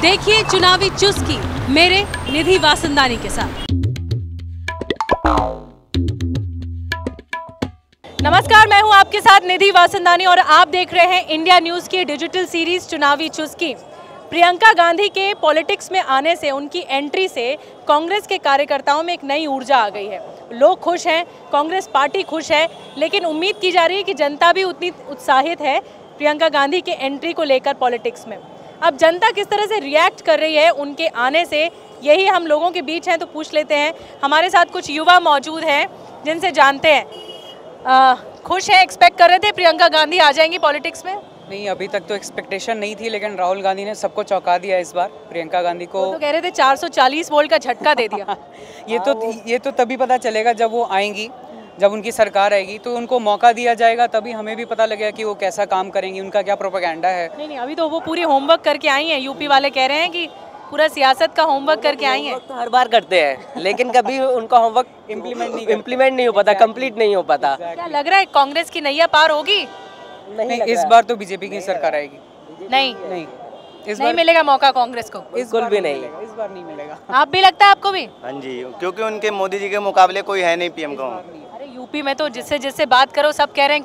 देखिए चुनावी चुस्की मेरे निधि वासंदानी के साथ। नमस्कार, मैं हूं आपके साथ निधि वासंदानी और आप देख रहे हैं इंडिया न्यूज़ की डिजिटल सीरीज चुनावी चुस्की। प्रियंका गांधी के पॉलिटिक्स में आने से, उनकी एंट्री से कांग्रेस के कार्यकर्ताओं में एक नई ऊर्जा आ गई है। लोग खुश हैं, कांग्रेस पार्टी खुश है, लेकिन उम्मीद की जा रही है कि जनता भी उतनी उत्साहित है प्रियंका गांधी के एंट्री को लेकर पॉलिटिक्स में। अब जनता किस तरह से रिएक्ट कर रही है उनके आने से, यही हम लोगों के बीच हैं, तो पूछ लेते हैं। हमारे साथ कुछ युवा मौजूद हैं जिनसे जानते हैं। खुश हैं, एक्सपेक्ट कर रहे थे प्रियंका गांधी आ जाएंगी पॉलिटिक्स में? नहीं, अभी तक तो एक्सपेक्टेशन नहीं थी, लेकिन राहुल गांधी ने सबको चौंका दिया इस बार। प्रियंका गांधी को तो कह रहे थे 440 वोल्ट का झटका दे दिया। ये तो तभी पता चलेगा जब वो आएंगी, जब उनकी सरकार आएगी तो उनको मौका दिया जाएगा, तभी हमें भी पता लगेगा कि वो कैसा काम करेंगी, उनका क्या प्रोपेगेंडा है। नहीं, अभी तो वो पूरी होमवर्क करके आई हैं। यूपी वाले कह रहे हैं कि पूरा सियासत का होमवर्क करके आई हैं। तो हर बार करते हैं, लेकिन कभी उनका होमवर्क इम्प्लीमेंट नहीं हो पाता, कंप्लीट नहीं हो पाता। क्या लग रहा है कांग्रेस की नैया पार होगी? नहीं, इस बार तो बीजेपी की सरकार आएगी। नहीं, इस बार मिलेगा मौका कांग्रेस को। बिल्कुल भी नहीं, इस बार नहीं मिलेगा। आप भी लगता है आपको भी? हाँ जी, क्योंकि उनके मोदी जी के मुकाबले कोई है नहीं पीएम का। अरे यूपी में तो जिससे बात करो सब कह रहे हैं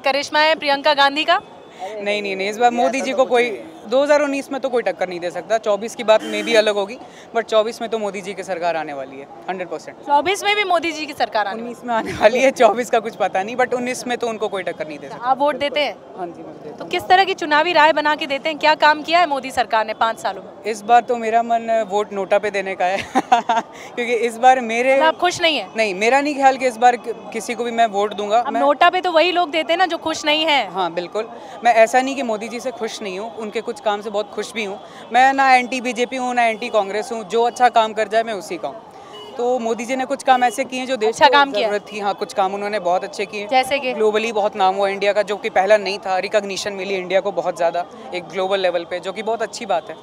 करिश्मा है प्रियंका गांधी का। नहीं, इस बार मोदी जी को कोई 2019 में तो कोई टक्कर नहीं दे सकता। 24 की बात में भी अलग होगी, बट 24 में तो मोदी जी की सरकार आने वाली है 100%। 24 में भी मोदी जी की सरकार आने 19 में आने वाली है, 24 का कुछ पता नहीं, बट 19 में तो उनको कोई टक्कर नहीं दे सकता। आप वोट देते हैं? हाँ जी, मैं देता हूं। तो किस तरह की चुनावी राय बना के देते हैं? क्या काम किया है मोदी सरकार ने 5 सालों में? इस बार तो मेरा मन वोट नोटा पे देने का है क्योंकि इस बार मेरे आप खुश नहीं है? नहीं, मेरा नहीं ख्याल कि इस बार किसी को भी मैं वोट दूंगा। नोटा पे तो वही लोग देते हैं ना जो खुश नहीं है। हाँ बिल्कुल, मैं ऐसा नहीं कि मोदी जी से खुश नहीं हूँ, उनके कुछ काम से बहुत खुश भी हूँ। मैं ना एंटी बीजेपी हूँ, ना एंटी कांग्रेस हूँ। जो अच्छा काम कर जाए मैं उसी का हूँ। तो मोदी जी ने कुछ काम ऐसे किए जो देश अच्छा को काम किया जरूरत थी। हाँ, कुछ काम उन्होंने बहुत अच्छे किए, जैसे कि ग्लोबली बहुत नाम हुआ इंडिया का, जो कि पहला नहीं था। रिकॉग्निशन मिली इंडिया को बहुत ज़्यादा एक ग्लोबल लेवल पे, जो कि बहुत अच्छी बात है।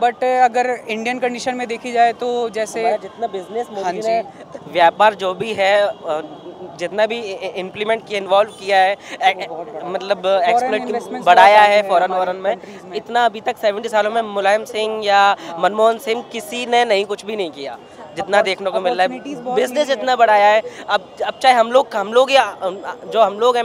बट अगर इंडियन कंडीशन में देखी जाए तो जैसे जितना बिजनेस मोदी ने व्यापार जो भी है, जितना भी इम्प्लीमेंट किया, इन्वॉल्व किया है, मतलब एक्सप्लोइट बढ़ाया है फॉरेन में, इतना अभी तक 70 सालों में मुलायम सिंह या मनमोहन सिंह किसी ने नहीं, कुछ भी नहीं किया जितना देखने को मिल रहा है। बिजनेस इतना बढ़ाया है। अब चाहे हम लोग या जो हम लोग हैं,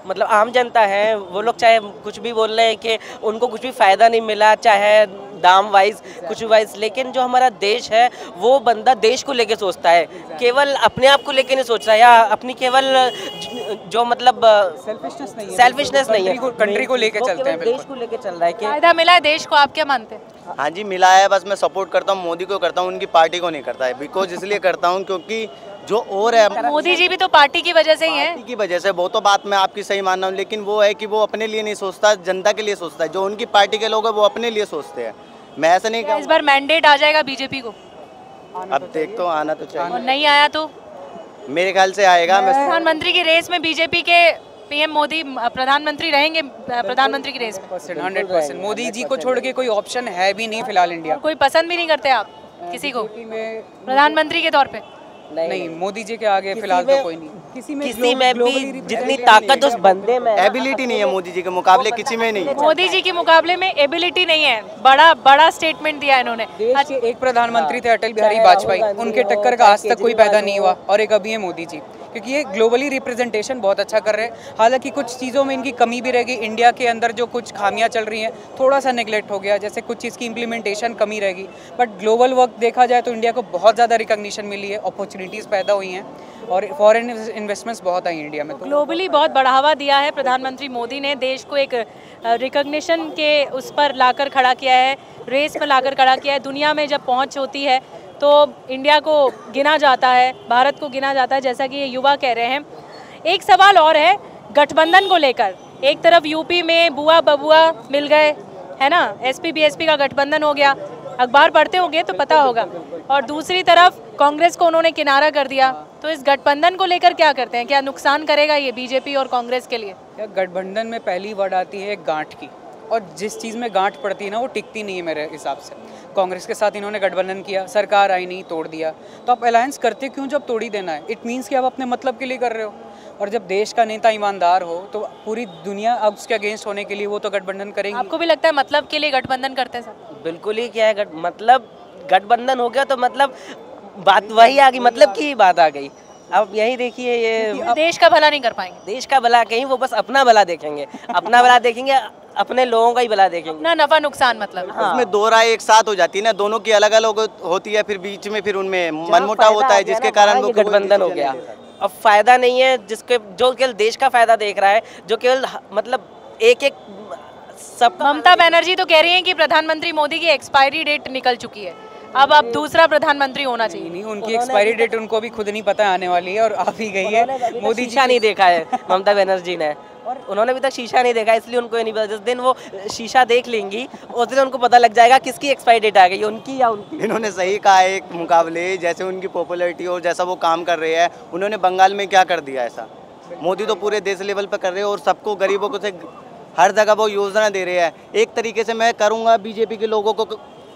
मतलब आम जनता है, वो लोग चाहे कुछ भी बोल रहे हैं कि उनको कुछ भी फ़ायदा नहीं मिला, चाहे दाम वाइज कुछ वाइज, लेकिन जो हमारा देश है वो बंदा देश को लेके सोचता है, केवल अपने आप को लेके नहीं सोच रहा, या अपनी केवल जो मतलब सेल्फिशनेस नहीं है, कंट्री को लेके चलते हैं, देश को लेके चल रहा है। कि फायदा मिला है देश को, आप क्या मानते हैं? हाँ जी, मिला है। बस मैं सपोर्ट करता हूँ, मोदी को करता हूँ, उनकी पार्टी को नहीं करता है। बिकॉज इसलिए करता हूँ क्योंकि जो और है, मोदी जी भी तो पार्टी की वजह से ही है। पार्टी की वजह से, वो तो बात मैं आपकी सही मान रहा हूँ, लेकिन वो है कि वो अपने लिए नहीं सोचता, जनता के लिए सोचता है। जो उनकी पार्टी के लोग हैं वो अपने लिए सोचते हैं। मैं ऐसा नहीं कहूँगा। इस बार मैंडेट आ जाएगा बीजेपी को? अब देखते हो, आना तो चाहिए। और नहीं आया तो मेरे ख्याल से आएगा। मैं प्रधानमंत्री की रेस में बीजेपी के पीएम मोदी प्रधानमंत्री रहेंगे, प्रधानमंत्री की रेस में 100%। मोदी जी को छोड़ के कोई ऑप्शन है भी नहीं फिलहाल इंडिया। कोई पसंद भी नहीं करते आप किसी को प्रधानमंत्री के तौर पे? नहीं, मोदी जी के आगे फिलहाल तो कोई नहीं। किसी में भी जितनी ताकत उस बंदे में, एबिलिटी नहीं है मोदी जी के मुकाबले, किसी में नहीं। मोदी जी के मुकाबले में एबिलिटी नहीं है। बड़ा स्टेटमेंट दिया इन्होंने। देश के एक प्रधानमंत्री थे अटल बिहारी वाजपेयी, उनके टक्कर का आज तक कोई पैदा नहीं हुआ, और एक अभी है मोदी जी, क्योंकि ये ग्लोबली रिप्रेजेंटेशन बहुत अच्छा कर रहे हैं। हालांकि कुछ चीज़ों में इनकी कमी भी रहेगी। इंडिया के अंदर जो कुछ खामियां चल रही हैं, थोड़ा सा नेगलेक्ट हो गया, जैसे कुछ चीज़ की इम्प्लीमेंटेशन कमी रहेगी। बट ग्लोबल वर्क देखा जाए तो इंडिया को बहुत ज़्यादा रिकॉग्निशन मिली है, अपॉर्चुनिटीज़ पैदा हुई हैं, और फॉरेन इन्वेस्टमेंट्स बहुत आई इंडिया में। तो ग्लोबली बहुत बढ़ावा दिया है प्रधानमंत्री मोदी ने, देश को एक रिकॉग्निशन के उस पर लाकर खड़ा किया है, रेस पर लाकर खड़ा किया है। दुनिया में जब पहुँच होती है तो इंडिया को गिना जाता है, भारत को गिना जाता है, जैसा कि ये युवा कह रहे हैं। एक सवाल और है गठबंधन को लेकर। एक तरफ यूपी में बुआ बबुआ मिल गए, है ना, एसपी बीएसपी का गठबंधन हो गया, अखबार पढ़ते होंगे तो पता होगा, और दूसरी तरफ कांग्रेस को उन्होंने किनारा कर दिया। तो इस गठबंधन को लेकर क्या करते हैं? क्या नुकसान करेगा ये बीजेपी और कांग्रेस के लिए? गठबंधन में पहली वर्ड आती है गांठ की, और जिस चीज़ में गांठ पड़ती है ना, वो टिकती नहीं है मेरे हिसाब से। कांग्रेस के साथ इन्होंने गठबंधन किया, सरकार आई नहीं, तोड़ दिया। तो आप अलायंस करते क्यों जब तोड़ ही देना है? इट मीन्स कि आप अपने मतलब के लिए कर रहे हो। और जब देश का नेता ईमानदार हो तो पूरी दुनिया अब उसके अगेंस्ट होने के लिए वो तो गठबंधन करेंगे। आपको भी लगता है मतलब के लिए गठबंधन करते हैं सर? बिल्कुल ही क्या है, मतलब गठबंधन हो गया तो मतलब बात वही आ गई, मतलब की ही बात आ गई। अब यही देखिए, ये देश का भला नहीं कर पाएंगे। देश का भला कहीं, वो बस अपना भला देखेंगे, अपना भला देखेंगे, अपने लोगों का ही भला देखेंगे। ना नफा नुकसान मतलब। हाँ। उसमें दो राय एक साथ हो जाती है ना, दोनों की अलग अलग होती है, फिर बीच में फिर उनमें मनमुटाव होता है, जिसके कारण वो गठबंधन हो गया। अब फायदा नहीं है जिसके, जो केवल देश का फायदा देख रहा है, जो केवल मतलब एक सब। ममता बनर्जी तो कह रही हैं कि प्रधानमंत्री मोदी की एक्सपायरी डेट निकल चुकी है, अब दूसरा प्रधानमंत्री होना चाहिए। नहीं, उनकी एक्सपायरी डेट उनको भी खुद नहीं पता आने वाली है और आ भी गई है। मोदी शीशा नहीं देखा है ममता बनर्जी ने, और उन्होंने अभी तक शीशा नहीं देखा, इसलिए उनको ये नहीं पता। जिस दिन वो शीशा देख लेंगी उस दिन उनको पता लग जाएगा किसकी एक्सपायरी डेट आ गई, उनकी या उनकी। इन्होंने सही कहा है, एक मुकाबले जैसे उनकी पॉपुलैरिटी और जैसा वो काम कर रहे हैं, उन्होंने बंगाल में क्या कर दिया ऐसा। मोदी तो पूरे देश लेवल पर कर रहे हैं और सबको, गरीबों को से हर जगह वो योजना दे रहे हैं। एक तरीके से मैं करूँगा बीजेपी के लोगों को,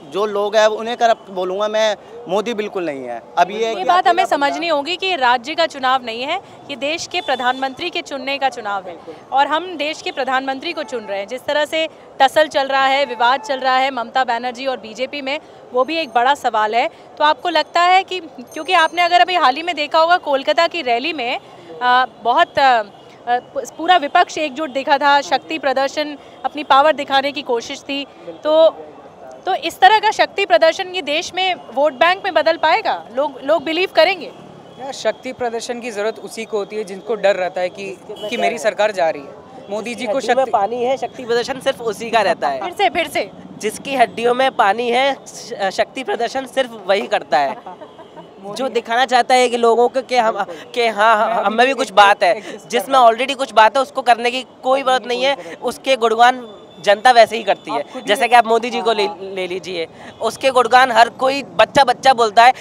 जो लोग हैं उन्हें करप्ट बोलूँगा मैं, मोदी बिल्कुल नहीं है। अब ये बात हमें समझनी होगी कि राज्य का चुनाव नहीं है, ये देश के प्रधानमंत्री के चुनने का चुनाव है, और हम देश के प्रधानमंत्री को चुन रहे हैं। जिस तरह से टसल चल रहा है, विवाद चल रहा है ममता बनर्जी और बीजेपी में, वो भी एक बड़ा सवाल है। तो आपको लगता है कि, क्योंकि आपने अगर अभी हाल ही में देखा होगा कोलकाता की रैली में बहुत पूरा विपक्ष एकजुट दिखा था, शक्ति प्रदर्शन, अपनी पावर दिखाने की कोशिश थी। तो इस तरह का शक्ति प्रदर्शन ये देश में वोट बैंक में बदल पाएगा? लोग बिलीव करेंगे? यार, शक्ति प्रदर्शन की जरूरत उसी को होती है जिनको डर रहता है कि मेरी सरकार जा रही है। मोदी जी को शक्ति में पानी है, शक्ति प्रदर्शन सिर्फ उसी का रहता है। फिर से जिसकी हड्डियों में पानी है, शक्ति प्रदर्शन सिर्फ वही करता है, जो दिखाना चाहता है कि लोगों को कि हाँ हमें भी कुछ बात है, जिसमें ऑलरेडी कुछ बात है उसको करने की कोई जरूरत नहीं है। उसके गुणगान जनता वैसे ही करती है, जैसे कि आप मोदी जी को ले लीजिए, उसके गुणगान हर कोई बच्चा बोलता है,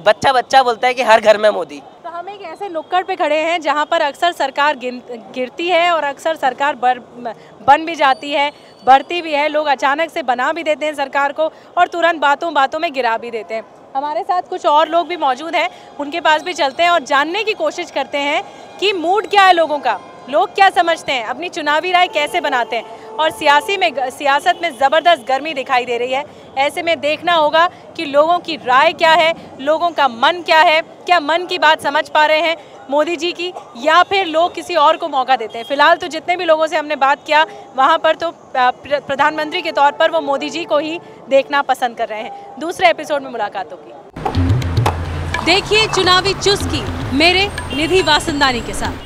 बच्चा बोलता है कि हर घर में मोदी। तो हम एक ऐसे नुक्कड़ पे खड़े हैं जहां पर अक्सर सरकार गिरती है और अक्सर सरकार बन भी जाती है, बढ़ती भी है। लोग अचानक से बना भी देते हैं सरकार को और तुरंत बातों में गिरा भी देते हैं। हमारे साथ कुछ और लोग भी मौजूद हैं, उनके पास भी चलते हैं और जानने की कोशिश करते हैं कि मूड क्या है लोगों का, लोग क्या समझते हैं, अपनी चुनावी राय कैसे बनाते हैं। और सियासत में ज़बरदस्त गर्मी दिखाई दे रही है। ऐसे में देखना होगा कि लोगों की राय क्या है, लोगों का मन क्या है, क्या मन की बात समझ पा रहे हैं मोदी जी की, या फिर लोग किसी और को मौका देते हैं। फिलहाल तो जितने भी लोगों से हमने बात किया वहाँ पर तो प्रधानमंत्री के तौर पर वो मोदी जी को ही देखना पसंद कर रहे हैं। दूसरे एपिसोड में मुलाकात होगी। देखिए चुनावी चुस्की मेरे निधि वासंदानी के साथ।